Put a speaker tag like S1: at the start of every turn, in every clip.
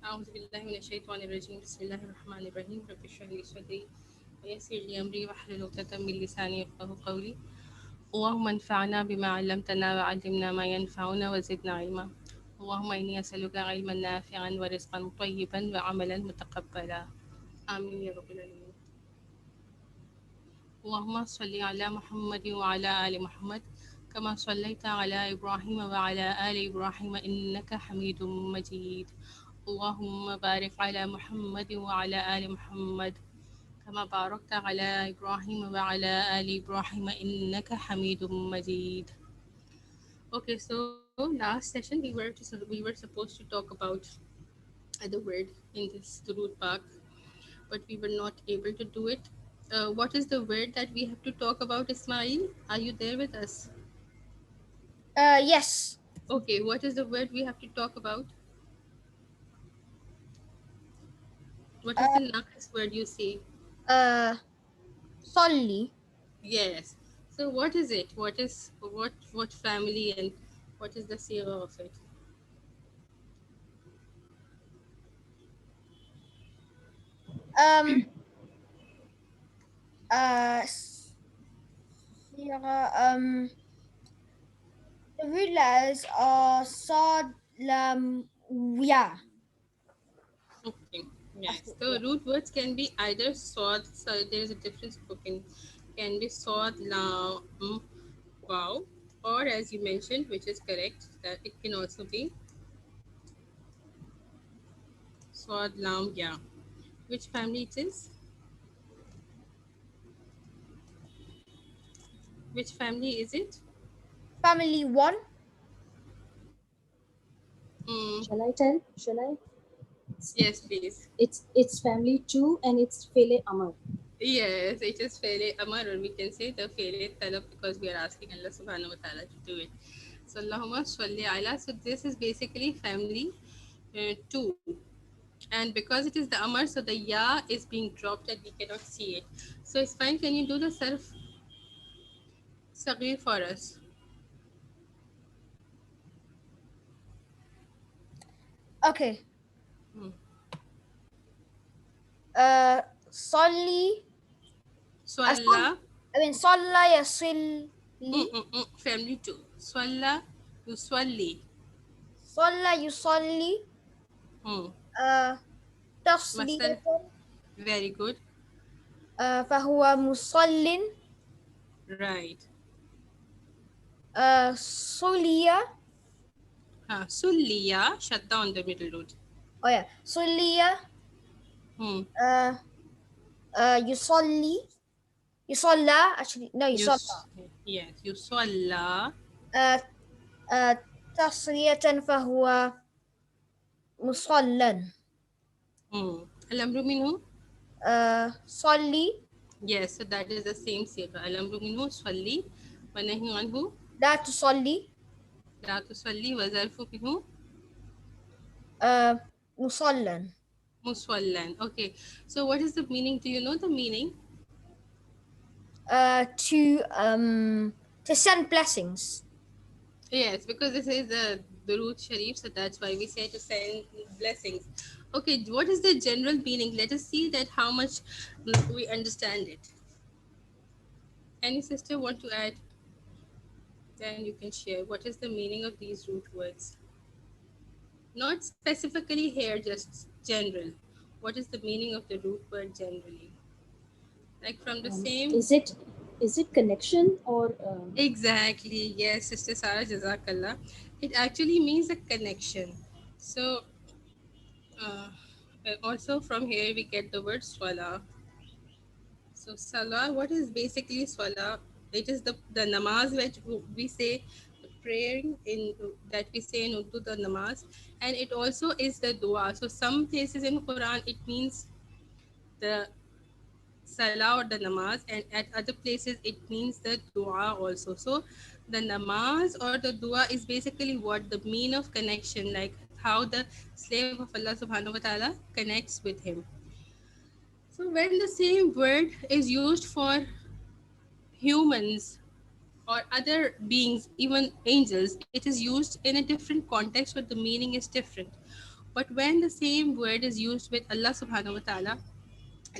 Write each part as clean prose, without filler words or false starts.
S1: أعوذ بالله من الشيطان الرجيم بسم الله الرحمن الرحيم رب اشرح لي صدري ويسر لي أمري واحلل عقدة من لساني يفقهوا قولي اللهم انفعنا بما علمتنا وعلمنا ما ينفعنا وزدنا علما اللهم إني أسألك علما نافعا ورزقا طيبا وعملا متقبلا آمين يا رب العالمين. اللهم صل على محمد وعلى آل محمد كما صليت على إبراهيم وعلى آل إبراهيم إنك حميد مجيد. اللهم بارك على محمد وعلى آل محمد كما باركت على إبراهيم وعلى آل إبراهيم إنك حميد مجيد. Okay, so last session we were supposed to talk about the word in this Durud Park, but we were not able to do it. What is the word that we have to talk about, Ismail? Are you there with us?
S2: Yes.
S1: Okay, what is the word we have to talk about? What is
S2: Uh,
S1: the next word you say?
S2: uh, Solly.
S1: Yes. So what is it? What family and what is the seva of it?
S2: Um. Sira, the rulers are Sodlamia.
S1: Okay. Yes. The root words can be either sod, so there is a difference spoken. Can be sod, la, wow, or as you mentioned, which is correct, that it can also be sod, lam, ya. Which family it is? Which family is it?
S2: Family 1.
S1: Mm,
S3: Shall I tell? Shall I?
S1: yes, please.
S3: It's family two and it's Fele Amar.
S1: Yes, it is Fele Amar, or we can say the Fele Talab because we are asking Allah subhanahu wa ta'ala to do it. So, Allahumma salli ala. So, this is basically family 2. And because it is the Amar, so the Ya is being dropped and we cannot see it. So, it's fine. Can you do the Sarf Sagir for us?
S2: Okay.
S1: Hmm.
S2: Solly.
S1: Swalla,
S2: Solla Yasilli.
S1: family 2. Swalla, Yuswalli.
S2: Solla Yusolli.
S1: Hmm.
S2: Uh,
S1: Masal,
S2: Tasliyatan.
S1: very good.
S2: فهو مصل.
S1: Right.
S2: Sulia.
S1: Sulliya, shut down the middle root.
S2: Oh yeah. Sulia.
S1: Hmm.
S2: Uh, Yusolli. Yusolla. Actually, no, Yusolla.
S1: Yus, yes, Yuswalla.
S2: Uh, تصرية فهو مصلًا.
S1: Al-amru minhu?
S2: صلي.
S1: Yes, so that is the same siga. Al-amru minhu, swalli. Wa nahi anhu,
S2: لا تصلي.
S1: la tusalli. Wa zarfu minhu,
S2: مصلًا.
S1: muswallan. Okay, so what is the meaning? Do you know the meaning?
S2: To send blessings.
S1: Yes, because this is the root Sharif, so that's why we say to send blessings. Okay, what is the general meaning? Let us see that how much we understand it. Any sister want to add? Then you can share. What is the meaning of these root words? Not specifically here, just general. What is the meaning of the root word generally? Like from the same.
S3: Is it connection or
S1: Exactly. Yes, Sister Sarah, Jazakallah. It actually means a connection. So, uh, also from here we get the word swala. So, salah, what is basically swala? It is the namaz which we say, the praying in that we say in Urdu, the namaz, and it also is the dua. So, some places in Quran it means the salah or the namaz, and at other places it means the dua also. So the namaz or the dua is basically what the mean of connection, like how the slave of Allah subhanahu wa ta'ala connects with him. So when the same word is used for humans or other beings, even angels, it is used in a different context, but the meaning is different. But when the same word is used with Allah subhanahu wa ta'ala,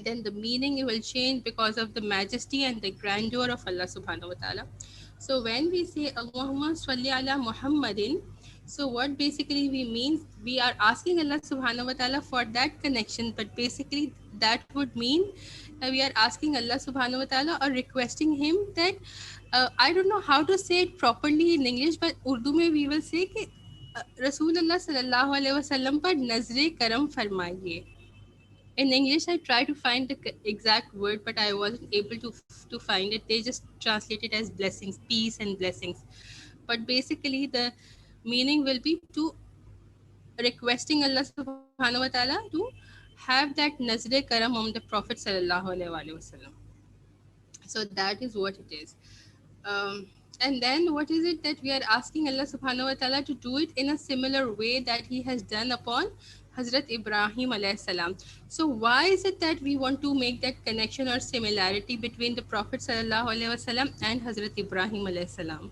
S1: then the meaning will change because of the majesty and the grandeur of Allah subhanahu wa ta'ala. So when we say Allahumma salli ala Muhammadin, so what basically we mean, we are asking Allah subhanahu wa ta'ala for that connection, but basically that would mean we are asking Allah subhanahu wa ta'ala or requesting him that I don't know how to say it properly in English, but Urdu mein we will say कि रसूलुल्लाह सल्लल्लाहु अलैहि वसल्लम पर नजरे करम फरमाइए. In English, I try to find the exact word, but I wasn't able to find it. They just translate it as blessings, peace and blessings. But basically, the meaning will be to requesting Allah subhanahu wa ta'ala to have that nazre karam on the Prophet sallallahu alaihi wasallam. So that is what it is. And then what is it that we are asking Allah subhanahu wa ta'ala to do it in a similar way that he has done upon Hazrat Ibrahim alayhi salam. So why is it that we want to make that connection or similarity between the Prophet sallallahu alaihi wasallam and Hazrat Ibrahim alayhi salam?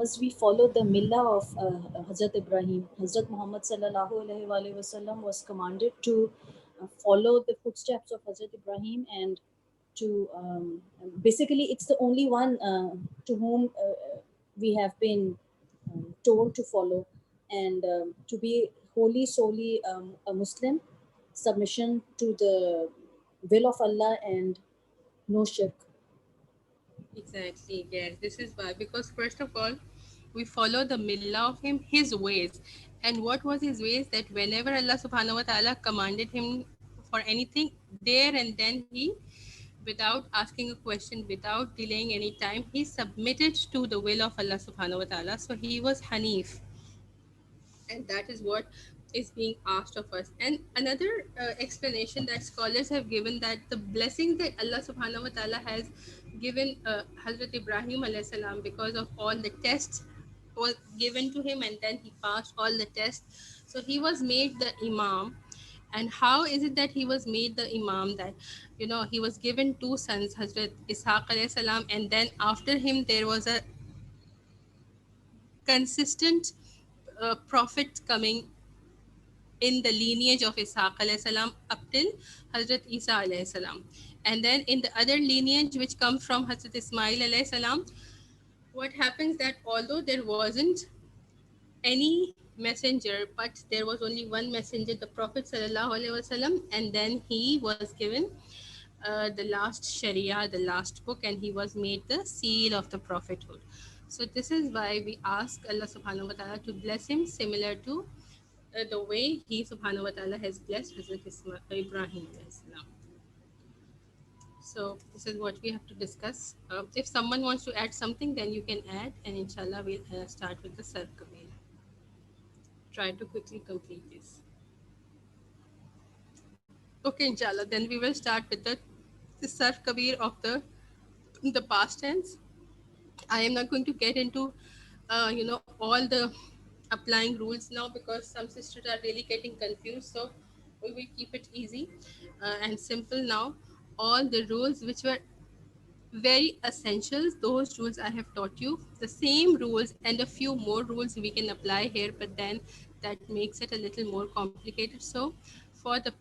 S3: As we follow the millah of Hazrat Ibrahim, Hazrat Muhammad sallallahu alaihi wasallam was commanded to follow the footsteps of Hazrat Ibrahim, and to basically it's the only one to whom we have been told to follow, and to be wholly solely a Muslim, submission to the will of Allah and no shirk.
S1: Exactly, yes. This is why. Because first of all, we follow the millah of him, his ways. And what was his ways? That whenever Allah subhanahu wa ta'ala commanded him for anything, there and then he, without asking a question, without delaying any time, he submitted to the will of Allah subhanahu wa ta'ala. So he was Hanif, and that is what is being asked of us. And another explanation that scholars have given, that the blessing that Allah subhanahu wa ta'ala has given Hazrat Ibrahim alayhi salam, because of all the tests was given to him, and then he passed all the tests, so he was made the imam. And how is it that he was made the imam? That, you know, he was given two sons, Hazrat Ishaq alayhi salam, and then after him there was a consistent prophet coming in the lineage of Ishaq alayhi salam up till Hazrat Isa alayhi salam. And then in the other lineage which comes from Hazrat Ismail alayhi salam, what happens that although there wasn't any messenger, but there was only one messenger, the Prophet sallallahu alaihi wasallam, and then he was given the last Sharia, the last book, and he was made the seal of the prophethood. So this is why we ask Allah subhanahu wa ta'ala to bless him similar to the way he subhanahu wa ta'ala has blessed Hazrat Ibrahim alayhi salam. So this is what we have to discuss. If someone wants to add something, then you can add, and inshallah we'll start with the Sar Kabir. Try to quickly complete this. Okay, inshallah, then we will start with the Sarf Kabir of the past tense. I am not going to get into all the applying rules now, because some sisters are really getting confused. So we will keep it easy and simple now. All the rules which were very essentials, those rules I have taught you. The same rules and a few more rules we can apply here, but then that makes it a little more complicated. So for the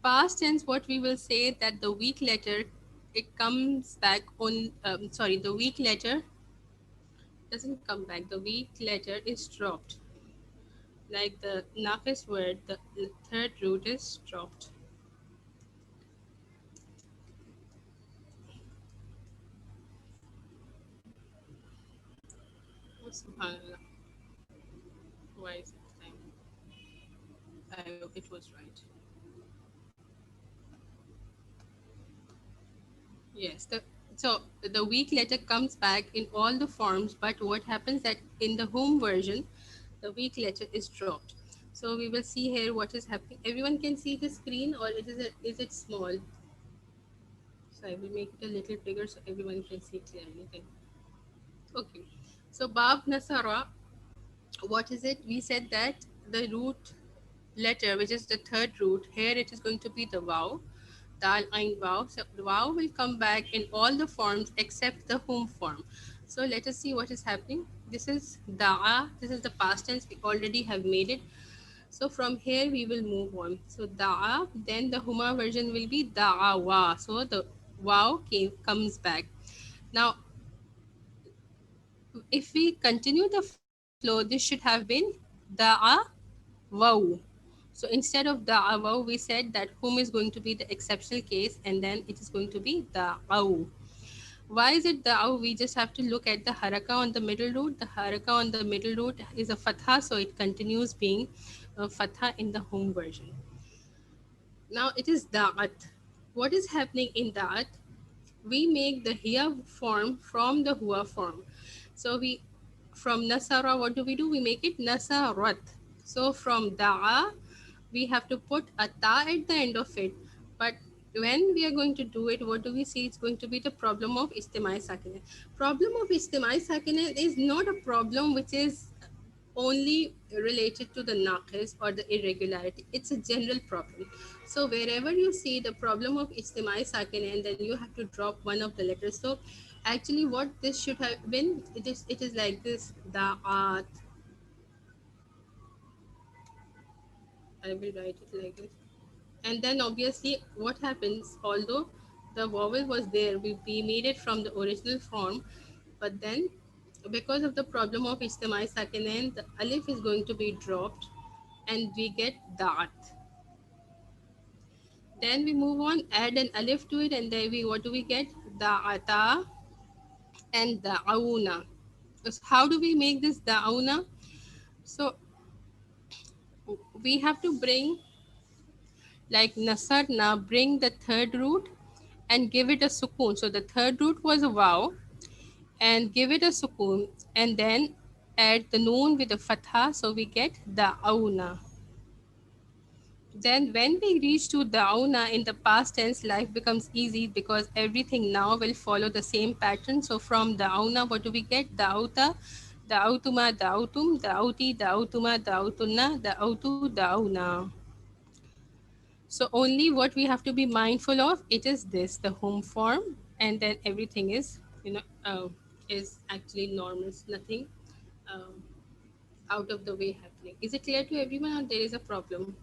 S1: past tense, what we will say that the weak letter, it comes back on, the weak letter doesn't come back. The weak letter is dropped. Like the naqis word, the third root is dropped. Oh, subhanallah. Why is it time? I hope it was right. Yes, so the weak letter comes back in all the forms, but what happens that in the home version, the weak letter is dropped. So we will see here what is happening. Everyone can see the screen, or is it small? So I will make it a little bigger so everyone can see clearly. Then. Okay. So Bab Nasara, what is it? We said that the root letter, which is the third root, here it is going to be the Waw. Dal, Ain, Waw. So the Waw will come back in all the forms except the home form. So let us see what is happening. This is da'a. This is the past tense. We already have made it. So from here we will move on. So da'a, then the huma version will be da'awa. So the wow comes back. Now, if we continue the flow, this should have been da'a wow. So instead of da'a wow, we said that hum is going to be the exceptional case, and then it is going to be da'aw. Why is it da'aw? We just have to look at the haraka on the middle root. The haraka on the middle root is a fatha, so it continues being a fatha in the home version. Now it is da'at. What is happening in da'at? We make the hiya form from the huwa form. So we, from nasara, what do? We make it nasarat. So from da'a, we have to put a ta at the end of it. But when we are going to do it, what do we see? It's going to be the problem of istimai sakina. Problem of istimai sakina is not a problem which is only related to the naqis or the irregularity. It's a general problem. So wherever you see the problem of istimai sakin, and then you have to drop one of the letters. So actually what this should have been, it is like this, da'at. I will write it like this. And then obviously what happens, although the vowel was there, we made it from the original form, but then because of the problem of istimai sakinain, the alif is going to be dropped and we get dat. Then we move on, add an alif to it, and then we, what do we get? Da'ata and da'auna. So how do we make this da'auna? So we have to bring, like nasarna, bring the third root and give it a sukoon. So the third root was a waw, and give it a sukoon, and then add the noon with a fatha, so we get da'auna. Then when we reach to dauna in the past tense, life becomes easy because everything now will follow the same pattern. So from dauna, what do we get? Dauta, dautuma, dautum, dauti, dautuma, dautunna, dautu, dauna. So only what we have to be mindful of, it is this, the home form, and then everything is, is actually normal. It's nothing um, out of the way happening. Is it clear to everyone, or there is a problem?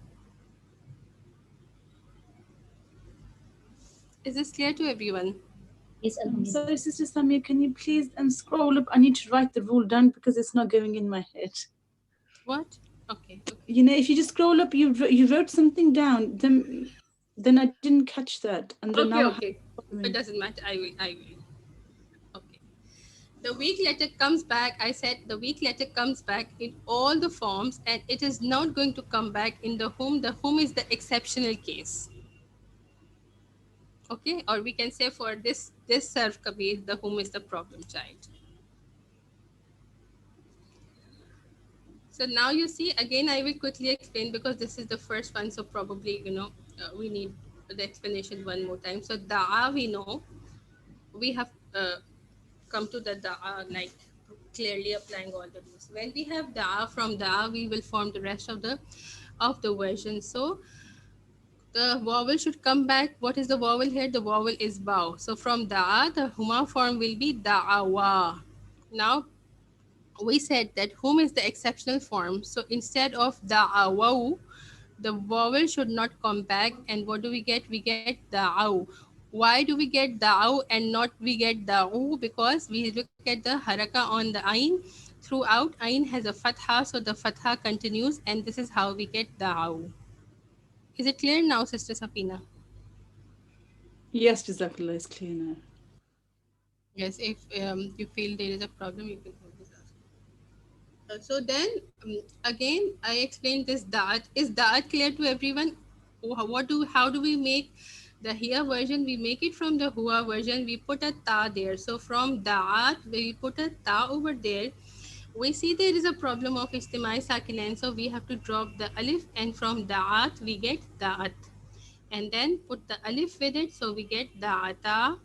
S1: Is this clear to everyone?
S3: Yes, Alhamdulillah.
S4: Sorry, Sister Samir, can you please scroll up? I need to write the rule down because it's not going in my head.
S1: What? Okay.
S4: You know, if you just scroll up, you wrote something down. Then I didn't catch that, and then now
S1: Okay. It doesn't matter. I will. Okay. The weak letter comes back. I said the weak letter comes back in all the forms, and it is not going to come back in the whom. The whom is the exceptional case. Okay, or we can say for this Sarf Kabir, the whom is the problem child. So now you see, again, I will quickly explain because this is the first one. So probably, we need the explanation one more time. So da'a, we know, we have come to the da'a, like clearly applying all the rules. When we have da'a, from da'a, we will form the rest of the version. So the vowel should come back. What is the vowel here? The vowel is bow. So from da'a, the huma form will be da'awa. Now we said that whom is the exceptional form. So instead of da'awaw, the vowel should not come back. And what do we get? We get da'aw. Why do we get da'aw and not we get da'u? Because we look at the haraka on the ain. Throughout, ain has a fatha, so the fatha continues, and this is how we get da'aw. Is it clear now, Sister Safina?
S4: Yes, Jazakallah, is clear now.
S1: Yes, if you feel there is a problem, you can always ask. So then again, I explained this da'at. Is da'at clear to everyone? How do we make the here version? We make it from the hua version. We put a ta there. So from da'at, we put a ta over there. We see there is a problem of istimai sakinain, so we have to drop the alif, and from da'at we get da'at, and then put the alif with it, so we get da'ata,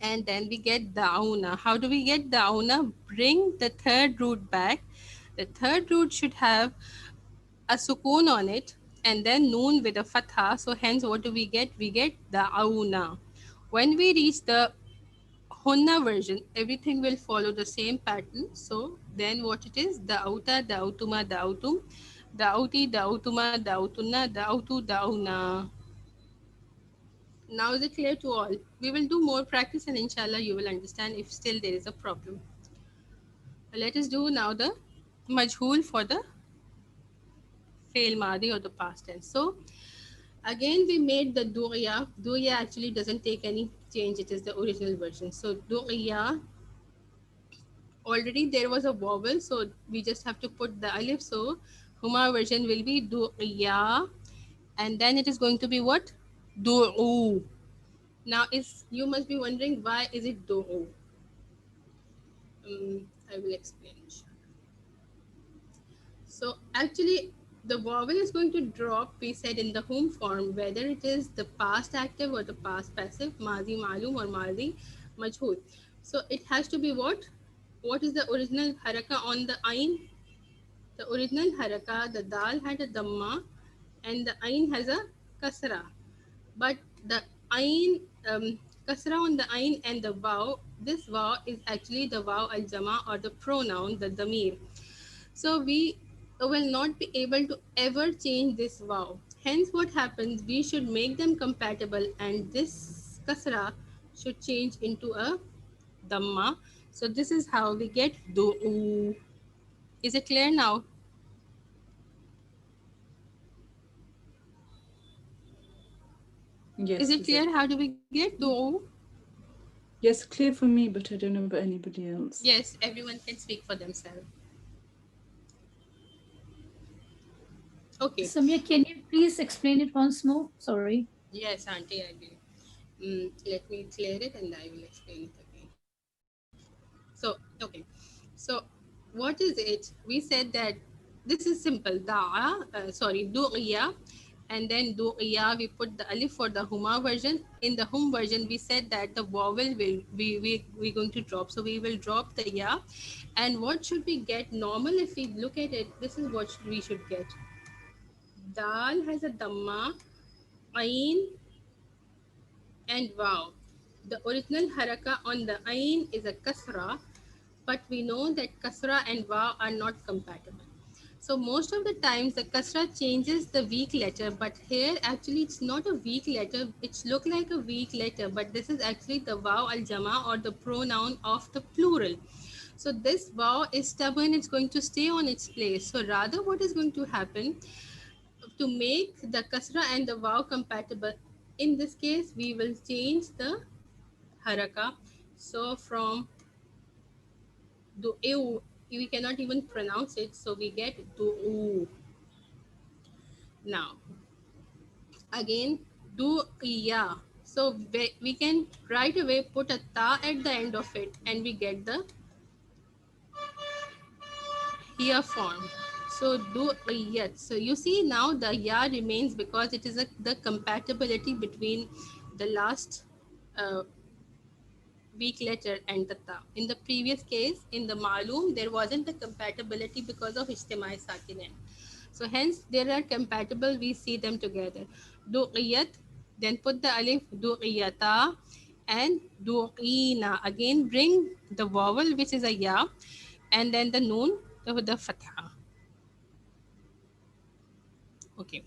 S1: and then we get da'una. How do we get da'una? Bring the third root back. The third root should have a sukoon on it, and then noon with a fatha. So hence what do we get? We get da'una. When we reach the Hunna version, everything will follow the same pattern. So then what it is? Da'auta, da'autuma, da'autum, da'auti, da'autuma, da'autunna, da'autu, da'auna. Now is it clear to all? We will do more practice and inshallah you will understand if still there is a problem. Let us do now the majhul for the fail madi or the past tense. So again we made the du'ya. Du'ya actually doesn't take any change. It is the original version. So du'ya, already there was a vowel. So we just have to put the alif. So Huma version will be du'ya. And then it is going to be what? Du'u. Now is you must be wondering why is it du'u? I will explain. So actually, the vowel is going to drop, we said in the home form, whether it is the past active or the past passive, mazi malum or mazi majhul. So it has to be what? What is the original haraka on the ain? The original haraka, the dal had a dhamma and the ain has a kasra. But the ain, kasra on the ain and the vav, this vav is actually the vav al jama or the pronoun, the damir. So we will not be able to ever change this vav. Hence what happens, we should make them compatible and this kasra should change into a dhamma. So this is how we get du'u. Is it clear now?
S4: Yes.
S1: Is it clear? How do we get du'u?
S4: Yes, clear for me, but I don't know about anybody else.
S1: Yes, everyone can speak for themselves. Okay.
S3: Samia, can you please explain it once more? Sorry.
S1: Yes, Auntie, I will. Let me clear it and I will explain it again. So, okay. So, what is it? We said that this is simple. Du'iya. And then du'iya, we put the alif for the huma version. In the hum version, we said that the vowel will we're going to drop. So we will drop the ya. And what should we get? Normal, if we look at it, this is what we should get. Dal has a dhamma, ain, and wow. The original haraka on the ain is a kasra, but we know that kasra and wow are not compatible. So most of the times the kasra changes the weak letter, but here actually it's not a weak letter. It's look like a weak letter, but this is actually the wow al jama or the pronoun of the plural. So this wow is stubborn, it's going to stay on its place. So rather what is going to happen, to make the kasra and the wow compatible, in this case we will change the haraka. So from du'u, we cannot even pronounce it, so we get du'u. Now again du'iya, so we can right away put a ta at the end of it and we get the ya form. So du'iyat. So you see now the ya remains because it is the compatibility between the last weak letter and the ta. In the previous case, in the malum, there wasn't the compatibility because of ijtimai sakinain. So hence there are compatible, we see them together. Du'iyat, then put the alif, du'iyata, and du'ina. Again bring the vowel which is a ya, and then the noon, the fatha. Okay.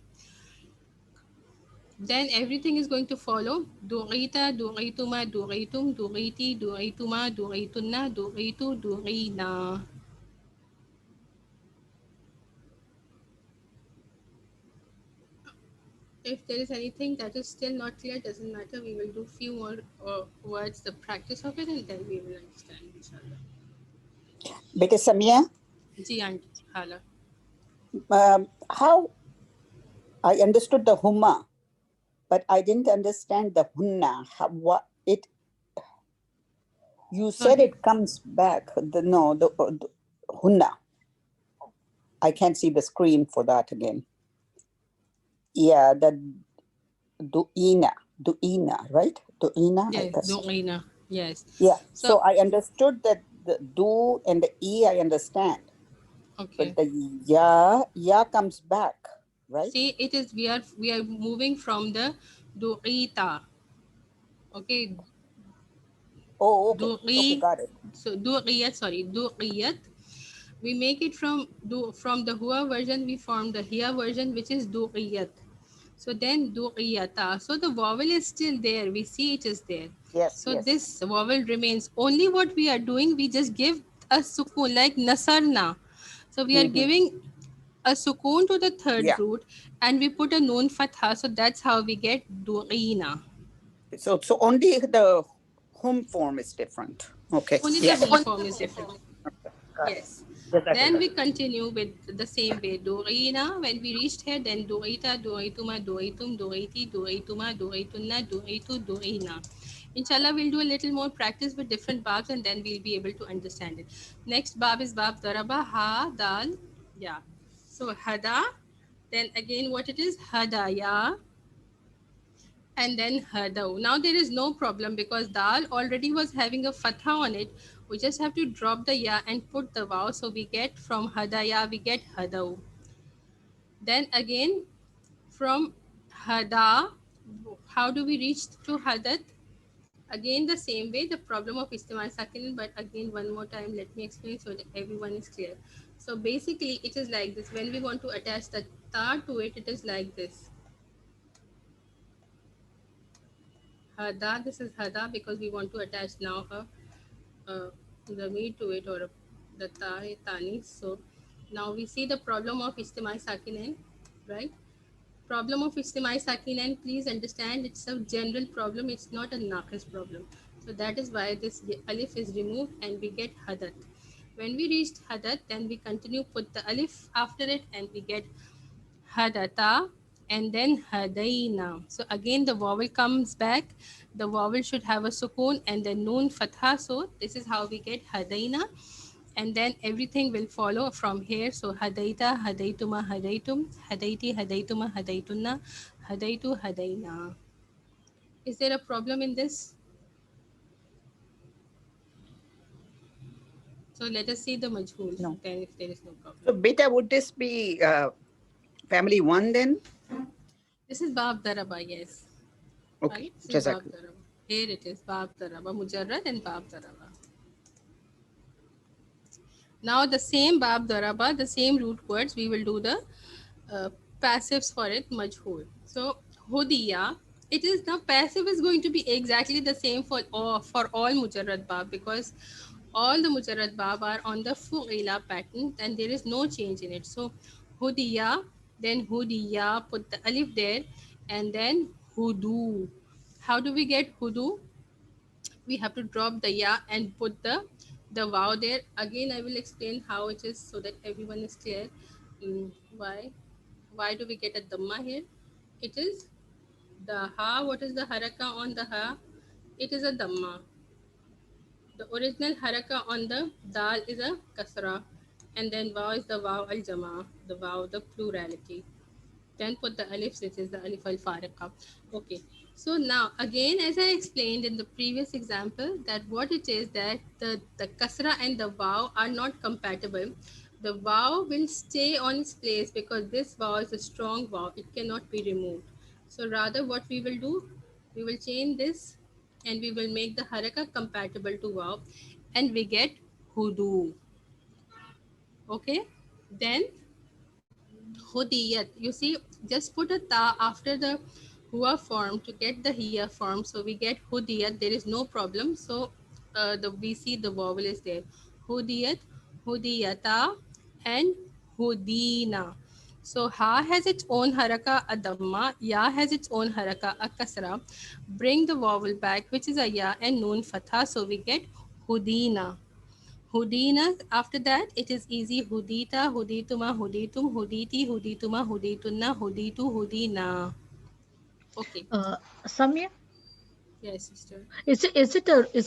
S1: Then everything is going to follow. Du'ita, du'ituma, du'itum, du'iti, du'ituma, du'itunna, du'itu, du'ina. If there is anything that is still not clear, doesn't matter. We will do few more words, the practice of it, and then we will understand, inshallah.
S5: Beta Samia,
S1: Ji, Auntie, Hala.
S5: how I understood the humma, but I didn't understand the hunna. What it? You said
S1: Sorry?
S5: it comes back. The hunna. I can't see the screen for that again. Yeah, the du'ina, right? Du'ina.
S1: Yes, du'ina. Yes.
S5: Yeah. So
S1: So,
S5: I understood that the do and the e I understand,
S1: okay.
S5: but the ya comes back, right?
S1: See, it is we are moving from the du'ita. Okay.
S5: Oh, okay, got it.
S1: So du'iyat, sorry, du'iyat. We make it from the hua version, we form the hiya version, which is du'iyat. So then du'iyata. So the vowel is still there. We see it is there.
S5: Yes,
S1: So
S5: yes.
S1: this vowel remains. Only what we are doing, we just give a sukoon like nasarna. So we are giving a sukoon to the third
S5: Yeah.
S1: root and we put a noon fatha. So that's how we get du'ina.
S5: So only the home form is different. Okay.
S1: Only the
S5: Yeah.
S1: home form is different.
S5: Got it.
S1: Yes.
S5: Jazakallah.
S1: Then we continue with the same way. Du'ina. When we reached here, then du'ita, du'ituma, du'itum, du'iti, du'ituma, du'itunna, du'itu, du'ina. Inshallah, we'll do a little more practice with different babs and then we'll be able to understand it. Next bab is bab daraba, ha, dal, ya. So hada, then again what it is? Hadaya, and then hadaw. Now there is no problem because dal already was having a fatha on it. We just have to drop the ya and put the waw. So we get from hadaya, we get hadaw. Then again from hada, how do we reach to hadat? Again the same way, the problem of istimal sakin, but again one more time let me explain so that everyone is clear. So basically it is like this. When we want to attach the ta to it, it is like this. Hada, this is hada because we want to attach now the meat to it or the tani. So now we see the problem of istimai sakinain, right? Problem of istimai sakinain, please understand it's a general problem, it's not a naqis problem. So that is why this alif is removed and we get hadat. When we reached hadat, then we continue put the alif after it and we get hadata and then hadaina. So again the vowel comes back. The vowel should have a sukoon and then noon fatha. So this is how we get hadaina. And then everything will follow from here. So hadaita, hadaituma, hadaitum, hadaiti, hadaituma, hadaitunna, hadaitu, hadaina. Is there a problem in this? So let us see the majhul.
S5: No.
S1: Then if there is no problem.
S5: So beta, would this be family 1 then?
S1: This is Bab Daraba, yes.
S5: Okay.
S1: Right? This is Bab
S5: Jazakallah.
S1: Daraba. Here it is, Bab Daraba, Mujarrad and Bab Daraba. Now the same Bab Daraba, the same root words, we will do the passives for it, Majhul. So Hudiya, it is now passive is going to be exactly the same for all Mujarrad Bab because all the Mujarrad Bab are on the Fu'ila pattern and there is no change in it. So Hudiya, then Hudiya, put the alif there and then Hudu. How do we get Hudu? We have to drop the ya and put the wow there. Again I will explain how it is so that everyone is clear. Why do we get a dhamma here? It is the ha. What is the haraka on the ha? It is a dhamma. The original haraka on the dal is a kasra and then wow is the wow al jama, the wow, the plurality. Then put the alif, which is the alif al fariqa. Okay. So now again, as I explained in the previous example, that what it is that the kasra and the vav are not compatible. The vav will stay on its place because this vav is a strong vav. It cannot be removed. So rather what we will do, we will change this and we will make the haraka compatible to vav and we get hudu. Okay. Then Hudiyat. You see, just put a ta after the hua form to get the hiya form. So we get hudiyat. There is no problem. So we see the vowel is there. Hudiyat, hudiyata, and hudina. So ha has its own haraka a dhamma, ya has its own haraka a kasra. Bring the vowel back, which is a ya and noon fatha. So we get hudina. Hudina, after that, it is easy. Hudita, hudituma, huditum, huditi, hudituma, huditunna, huditu, hudina. Okay.
S6: Samya,
S1: Yes, sister.
S6: is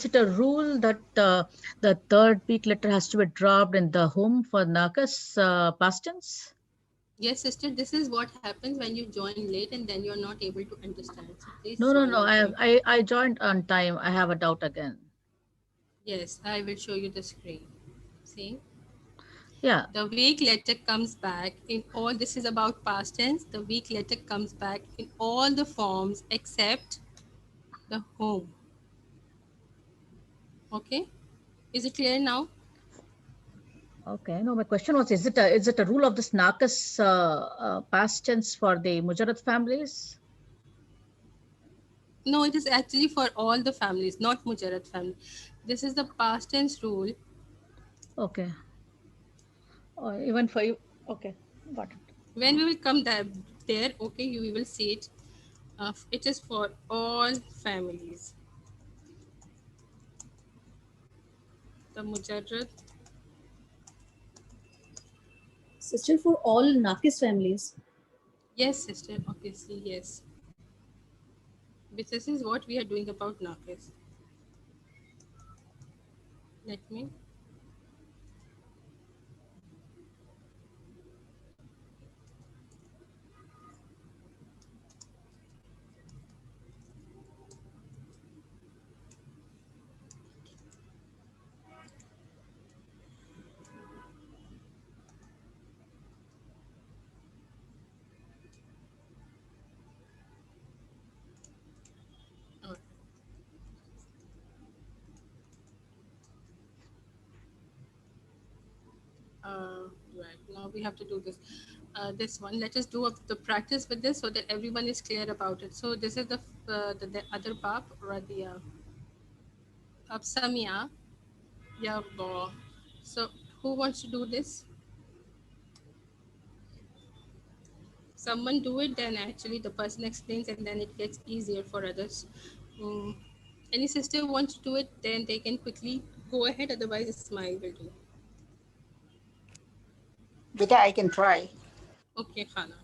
S6: it a rule that the third weak letter has to be dropped in the home for nakas past tense?
S1: Yes, sister, this is what happens when you join late and then you're not able to understand. So please
S6: No.
S1: join on time.
S6: I joined on time. I have a doubt again.
S1: Yes, I will show you the screen. See?
S6: Yeah.
S1: The weak letter comes back in all, this is about past tense. The weak letter comes back in all the forms except the home. Okay, is it clear now?
S6: Okay. No, my question was, is it a rule of this Nakas past tense for the Mujarrad families?
S1: No, it is actually for all the families, not Mujarrad family. This is the past tense rule.
S6: Okay. Or even for you. Okay. Got it.
S1: When we will come there, okay, we will see it. It is for all families. The Mujarrad,
S3: Sister, for all Nakis families.
S1: yes, sister, obviously, yes. But this is what we are doing about Naqis. Let me. Oh, right, now we have to do this. This one, let us do the practice with this so that everyone is clear about it. So this is the other bab, Radia. Ab Samia, Ya Bo. So who wants to do this? Someone do it, then actually the person explains and then it gets easier for others. Mm. Any sister wants to do it, then they can quickly go ahead, otherwise Ismail will do.
S5: Beta, I can try,
S1: Okay, Khana.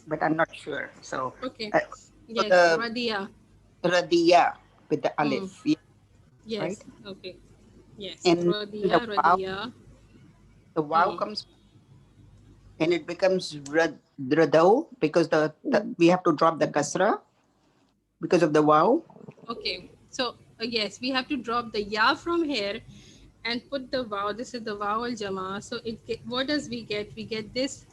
S5: but I'm not sure. So,
S1: Okay.
S5: so
S1: Yes,
S5: the
S1: Radia.
S5: Radiya with the
S1: Hmm.
S5: alif, yeah, right?
S1: Yes. Okay. Yes.
S5: And the
S1: Radia,
S5: wow,
S1: Radia.
S5: the wow comes and it becomes radau because we have to drop the kasra because of the wow.
S1: Okay. So yes, we have to drop the ya from here and put the wow. This is the wow al jama. So what does we get? We get this.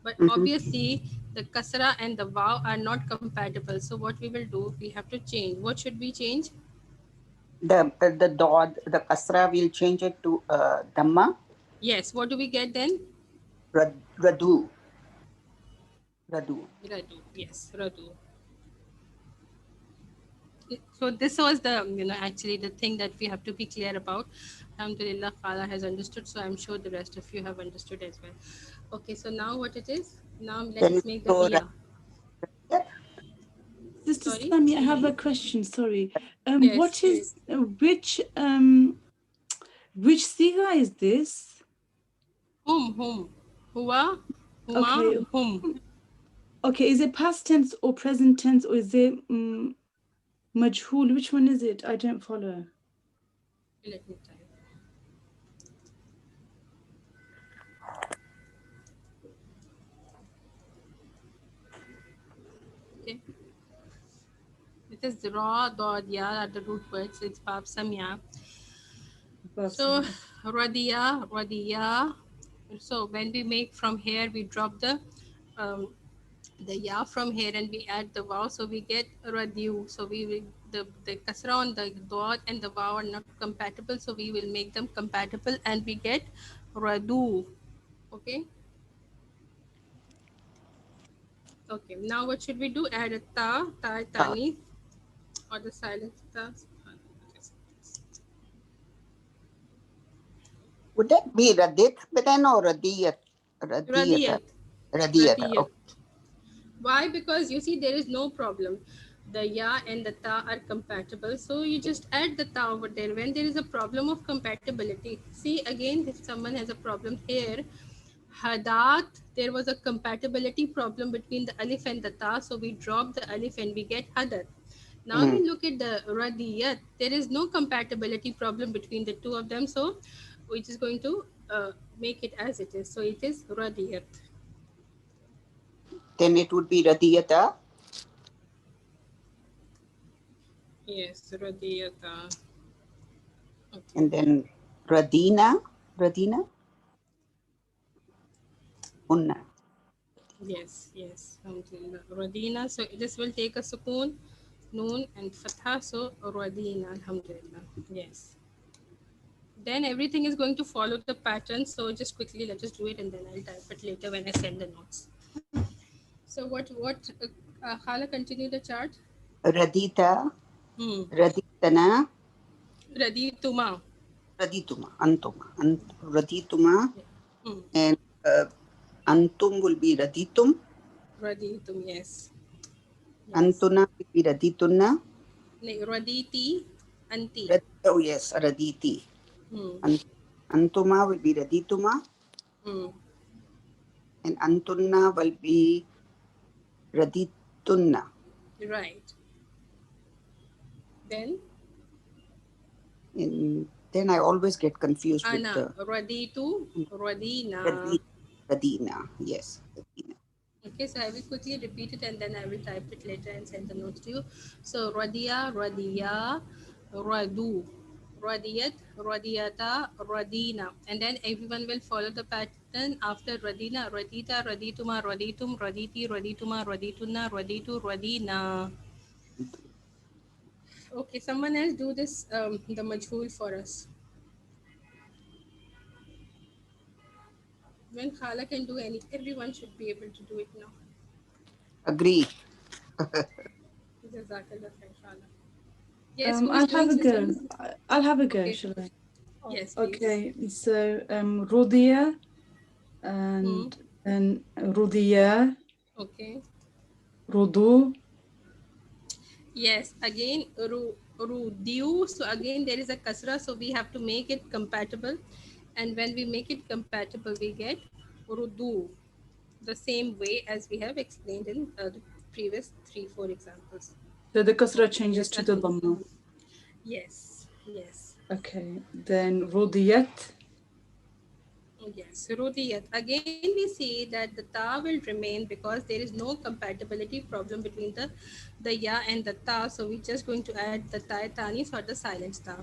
S1: But
S5: Mhm.
S1: obviously the kasra and the wow are not compatible. So what we will do? We have to change. What should we change?
S5: The dod, the kasra, will change it to dhamma,
S1: Yes. What do we get then?
S5: radu, radu.
S1: Radu. Yes. Radu. So this was the actually the thing that we have to be clear about. Alhamdulillah, Khala has understood, so I'm sure the rest of you have understood as well. Okay, so now what it is? Now
S5: Then we
S1: let's make the
S5: go
S1: diya.
S4: Sister
S1: Sorry.
S4: Sami, I have a question. Sorry.
S1: Yes,
S4: What is which siga is this?
S1: whom, huwa,
S4: Okay.
S1: huma, whom.
S4: Okay, is it past tense or present tense, or is it majhul? Which one is it? I don't follow.
S1: Let me type. Okay. It is ra, dod, ya are the root words. It's bab samya. So radiya. So when we make from here, we drop the ya from here and we add the wow, so we get radiu. So we will the kasra on the dot and the wow are not compatible, so we will make them compatible and we get radu. Okay. Okay. Now what should we do? Add a tani, or the silent ta.
S5: Would that be radit then or radiyat?
S1: Radiyat.
S5: Radiyat.
S1: Radiyat. Why? Because you see, there is no problem. The ya and the ta are compatible. So you just add the ta over there. When there is a problem of compatibility, see again, if someone has a problem here, hadat, there was a compatibility problem between the alif and the ta. So we drop the alif and we get hadat. Now we look at the radiyat. There is no compatibility problem between the two of them. So we're just going to make it as it is. So it is radiyat.
S5: Then it would be radiyata.
S1: Yes, radiyata. Okay.
S5: And then radina. Unna.
S1: Yes, yes. Alhamdulillah. Radina. So this will take a sukoon. Noon and fatha, so radina, alhamdulillah. Yes. Then everything is going to follow the pattern. So just quickly, let's just do it and then I'll type it later when I send the notes. So Khala, continue the chart.
S5: Radita,
S1: Hmm.
S5: Raditana,
S1: Radituma.
S5: Radituma, Antuma, Radituma,
S1: Hmm.
S5: and Antum will be Raditum,
S1: Raditum, yes. Yes.
S5: Antuna will be Radituna,
S1: Raditi, anti.
S5: oh yes, Raditi.
S1: Hmm.
S5: Antuma will be Radituma,
S1: Hmm.
S5: and Antunna will be Raditunna.
S1: Right. Then
S5: And then I always get confused with
S1: Ana,
S5: the
S1: Raditu, Radina.
S5: Radina. Yes, Radina.
S1: Okay, so I will quickly repeat it and then I will type it later and send the notes to you. So Radia, Radia, Radu, Radiyat, Radiyata, Radina. And then everyone will follow the pattern after Radina, Radita, Radituma, Raditum, Raditi, Radituma, Radituna, Raditu, Radina. Okay, someone else do this, the majhul for us. When Khala can do any, everyone should be able to do it now.
S5: Agree.
S1: Jazakallah khair, Khala. Yes, who is
S4: I'll have
S1: doing
S4: a go.
S1: sisters?
S4: I'll have a go,
S1: Okay.
S4: shall I?
S1: Yes, please.
S4: Okay, so Rudia and then Rudia,
S1: Okay.
S4: Rudu,
S1: Yes, again, Rudiu. So again, there is a kasra, so we have to make it compatible. And when we make it compatible, we get Rudu, the same way as we have explained in the previous 3-4 examples.
S4: so the kasra changes
S1: Yes,
S4: to the dhamma.
S1: yes, yes.
S4: Okay, then Rudiyat,
S1: Yes, Rudiyat. Again, we see that the ta will remain because there is no compatibility problem between the ya and the ta. So we're just going to add the ta tanis or the silent ta.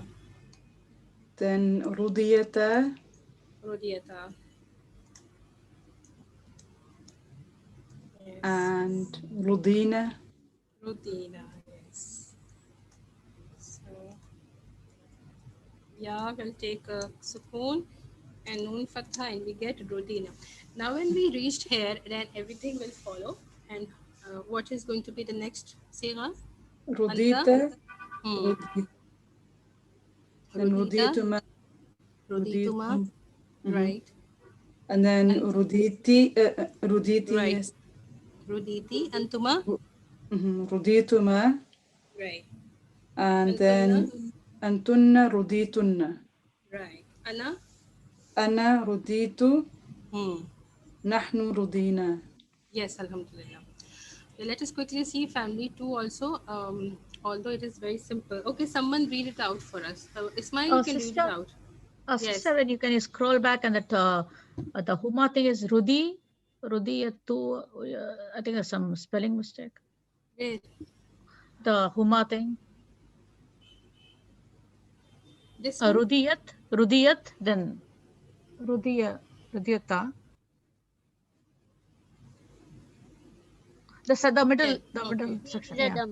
S4: then Rudiyata,
S1: Rudiyata. Yes.
S4: and Rudina,
S1: Rudina. Yes. So ya will take a sukoon and noon fatha and we get Rudina. Now when we reached here, then everything will follow. And what is going to be the next sigha?
S4: Rudita,
S1: Hmm.
S4: Rudit, then
S1: Rudita,
S4: Rudituma,
S1: Rudituma,
S4: Ruditum,
S1: right.
S4: and then
S1: And
S4: Ruditi, Ruditi,
S1: right.
S4: yes,
S1: Ruditi, Antuma,
S4: Rudituma,
S1: right.
S4: and
S1: Antunna,
S4: then Antunna Ruditunna.
S1: right. Ana,
S4: أنا رضيت
S1: hmm.
S4: نحن رضينا.
S1: Yes, Alhamdulillah. Let us quickly see family 2 also, although it is very simple. Okay, someone read it out for us. Ismail, you can read it out. Yes.
S6: Sister, when you can scroll back and that the Huma thing is Rudi, I think there's some spelling mistake.
S1: Where?
S6: The Huma thing.
S1: This one?
S6: Rudiyat, then Rudiyata. The middle,
S1: Yeah,
S6: the
S1: okay.
S6: middle section. Yeah.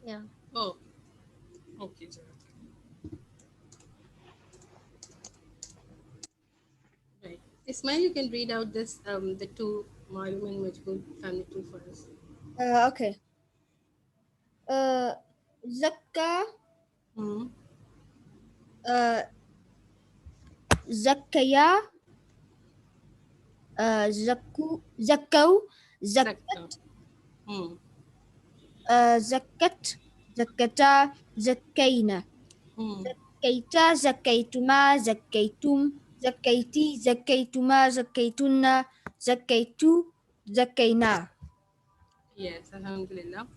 S2: Yeah.
S1: Oh, okay. Right. Ismail, you can read out this, the two Malum and Majhul family 2 for us.
S2: Okay. Zakka,
S1: Hmm.
S2: Zakaya, Zakku, Zakkau,
S1: Zakka.
S2: Zakkat,
S1: Hmm.
S2: Zakkat, Zakkata, Zakkaina,
S1: Hmm.
S2: Zakkaita, Zakkaituma, Zakkaitum, Zakkaiti, Zakkaituma, Zakkaitunna, Zakkaitu, Zakkaina.
S1: Yes, Alhamdulillah.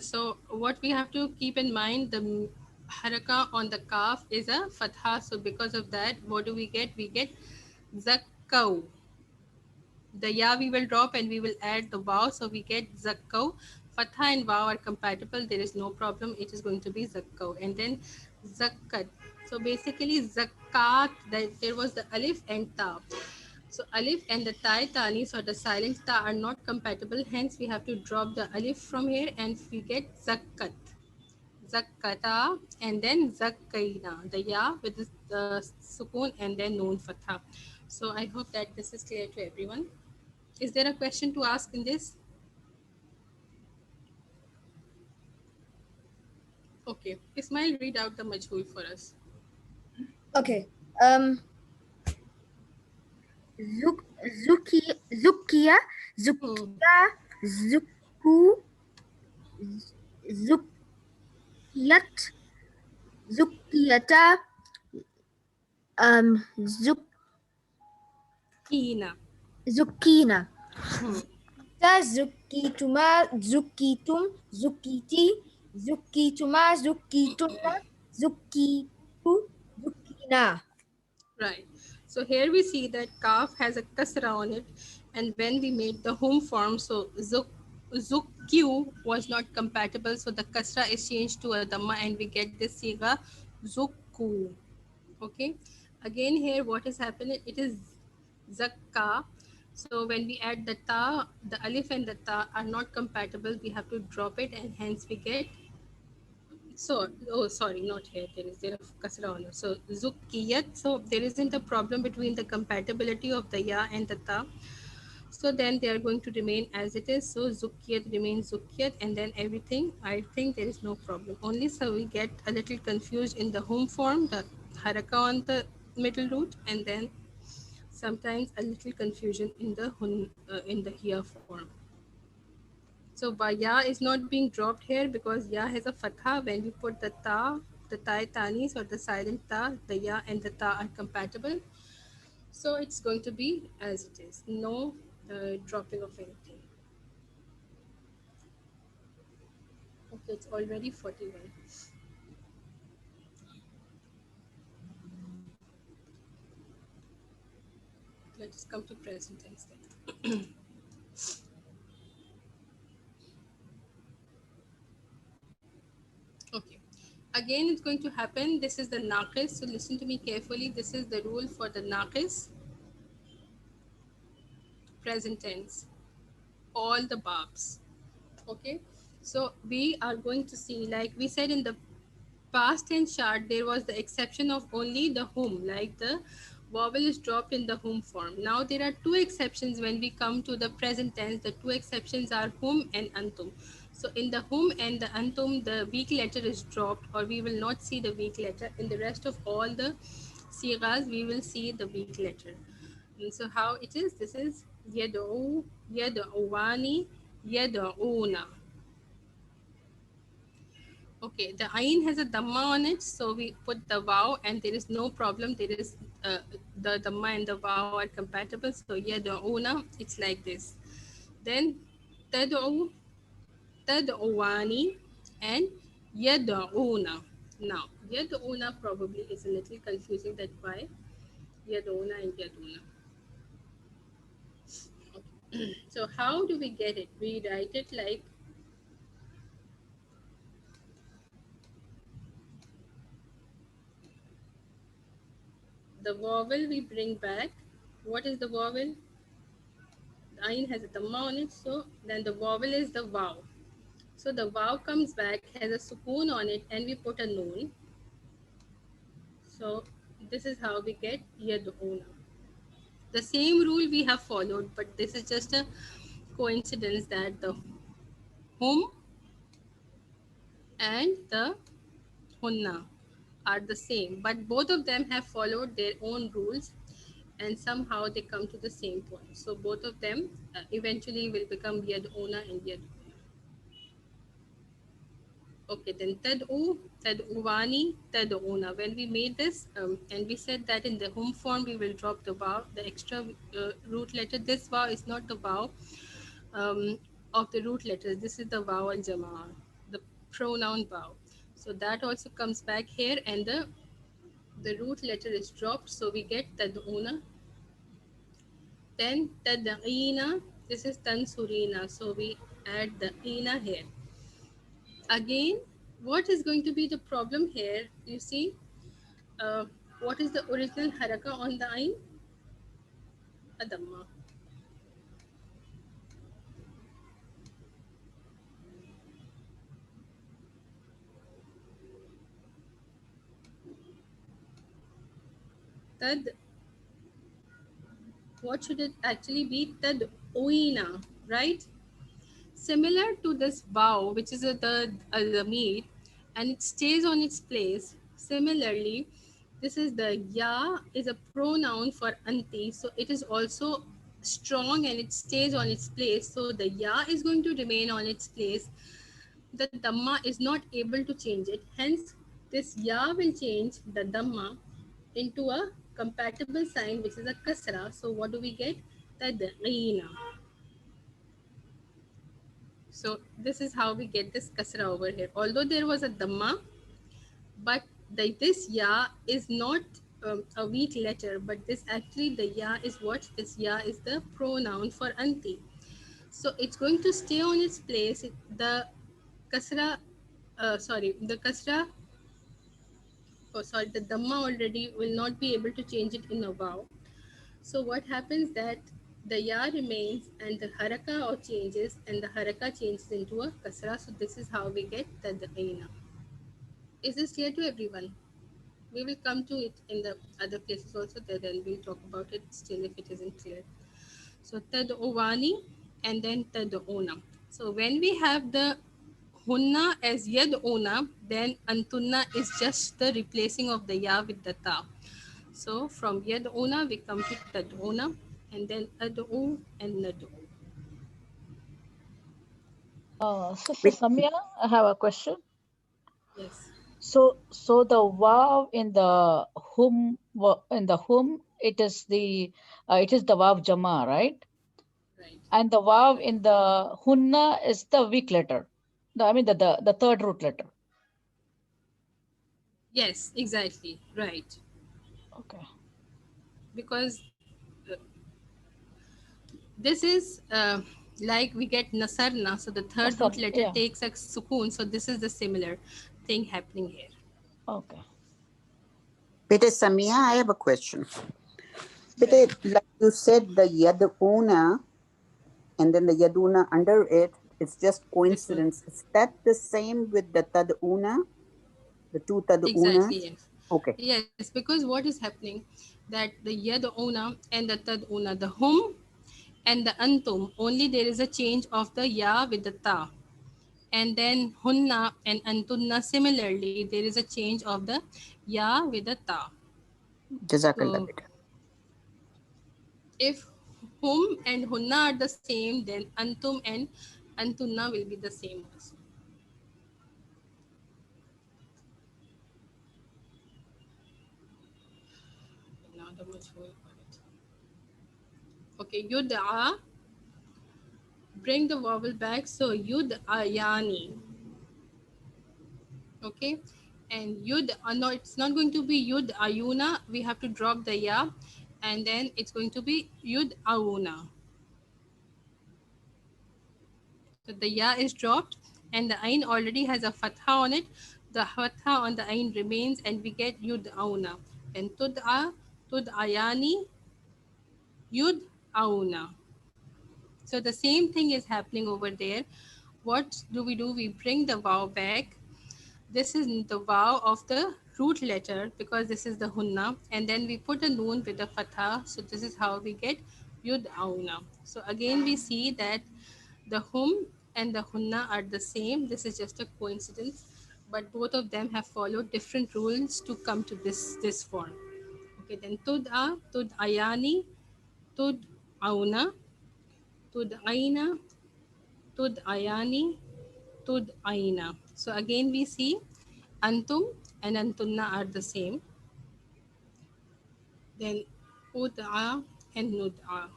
S1: So what we have to keep in mind, the haraka on the kaf is a fatha. So because of that, what do we get? We get zakkau. The ya we will drop and we will add the waw. So we get zakkau. Fatha and waw are compatible. There is no problem. It is going to be zakkau. And then zakkat. So basically zakat, there was the alif and ta. So alif and the tai tanis or the silent ta are not compatible. Hence we have to drop the alif from here and we get zakat. zakkata, and then zakkaina, the ya with the sukoon and then noon fatha. So I hope that this is clear to everyone. Is there a question to ask in this? Okay, Ismail, read out the majhul for us.
S2: Okay. Zuk, Zuki, Zukia,
S1: Hmm.
S2: Zukia, Zuku, Zukiyat, Zukiyata, Zuk,
S1: Kina.
S2: Zukina.
S1: Hmm.
S2: Zukituma, Zukitum, Zukiti, Zukituma, Zukituna, Zukitu, Zukina.
S1: Right. So here we see that kaf has a kasra on it, and when we made the home form, so zukyu was not compatible, so the kasra is changed to a dhamma, and we get this siga zukku. Okay. Again here, what is happening? It is zakka. So when we add the ta, the alif and the ta are not compatible. We have to drop it, and hence we get. So, oh, sorry, not here. There a kasra on it. So, zukiyat. So, there isn't a problem between the compatibility of the ya and the ta. So, then they are going to remain as it is. So, zukiyat remains zukiyat, and then everything. I think there is no problem. Only so we get a little confused in the home form, the haraka on the middle root, and then sometimes a little confusion in the in the here form. So ya is not being dropped here because ya has a fatha. When we put the ta, the tanis or the silent ta, the ya and the ta are compatible. So it's going to be as it is. No dropping of anything. Okay, it's already 41. Let's come to present tense then. Okay. Again, it's going to happen. This is the naqis. So listen to me carefully. This is the rule for the naqis present tense. All the babs. Okay. So we are going to see, like we said in the past tense chart, there was the exception of only the whom, like the vowel is dropped in the whom form. Now there are two exceptions when we come to the present tense. The two exceptions are whom and antum. So in the whom and the antum, the weak letter is dropped, or we will not see the weak letter. In the rest of all the sigas, we will see the weak letter. And so how it is? This is yad'u, yad'uwani, yad'una. Okay, the ain has a dhamma on it, so we put the wow, and there is no problem. There is the dhamma and the wow are compatible. So yad'una, it's like this. Then tad'u, tad'uwani, and yad'una. Now yad'una probably is a little confusing. That why yad'una and yad'una. Okay. So how do we get it? We write it like the vowel we bring back. What is the vowel? The ain has a dhamma on it, so then the vowel is the wow. So the wow comes back, has a sukoon on it, and we put a noon. So this is how we get yad'una. The same rule we have followed, but this is just a coincidence that the hum and the hunna are the same, but both of them have followed their own rules, and somehow they come to the same point. So both of them eventually will become yad'una and yad'una. Okay, then tad'u, tad'uwani, tad'una. When we made this, and we said that in the home form, we will drop the vav, the extra root letter. This vav is not the vav of the root letters. This is the vav al-jama'ah, the pronoun vav. So that also comes back here, and the root letter is dropped. So we get tad'una. Then tad'ina, this is tansurina. So we add the ina here. Again, what is going to be the problem here? You see, what is the original haraka on the ain? Adamma. Tad, what should it actually be? Tad oina, right? Similar to this vow, which is the meat, and it stays on its place. Similarly, this is the ya is a pronoun for anti, so it is also strong and it stays on its place. So the ya is going to remain on its place. The dhamma is not able to change it. Hence, this ya will change the dhamma into a compatible sign, which is a kasra. So what do we get? Tad'ina. So this is how we get this kasra over here. Although there was a dhamma, but this ya is not a weak letter, but this actually the ya is what? This ya is the pronoun for anti. So it's going to stay on its place. The kasra, the kasra, the dhamma already will not be able to change it in a vow. So what happens that the ya remains and the haraka or changes and the haraka changes into a kasra. So this is how we get tad'ina. Is this clear to everyone? We will come to it in the other places also, then we'll talk about it still if it isn't clear. So tad'uwani and then tad'una. So when we have the hunna as yad'una, then antunna is just the replacing of the ya with the ta. So from yad'una we come to tad'una and then ad'u and nad'u.
S6: Sister Samia, I have a question.
S1: Yes.
S6: So the vav in the hum, it is the vav jama, right?
S1: Right.
S6: And the vav in the hunna is the weak letter. The third root letter.
S1: Yes, exactly. Right.
S6: Okay.
S1: Because this is like we get nasarna, so the third root letter takes a sukoon. So this is the similar thing happening here.
S6: Okay.
S5: Bete Samia, I have a question. Bete, like you said, the yaduna and then the yaduna under it, it's just coincidence. Is that the same with the taduna? The two taduna?
S1: Exactly, yes.
S5: Okay.
S1: Yes, because what is happening that the yaduna and the taduna, the hum and the antum, only there is a change of the ya with the ta. And then hunna and antunna, similarly, there is a change of the ya with the ta.
S5: Jazakallah.
S1: So if hum and hunna are the same, then antum and antunna will be the same also. Now the majhul for it. Okay, yud'a. Bring the vowel back. So yud'ayani. Okay, and yud, no, it's not going to be yud ayuna. We have to drop the ya, and then it's going to be yud auna. So the ya is dropped, and the ain already has a fatha on it. The fatha on the ain remains, and we get yud auna. And tud'a, tud'ayani, yud auna. So the same thing is happening over there. What do? We bring the vowel back. This is the vow of the root letter because this is the hunna, and then we put a noon with the fatha. So this is how we get yud auna. So again we see that the hum and the hunna are the same. This is just a coincidence, but both of them have followed different rules to come to this form. Okay, then tud'a, tud'ayani, tud'auna, tud'aina, tud'ayani, tud'aina. So again we see antum and antunna are the same. Then ud'a and nud'a.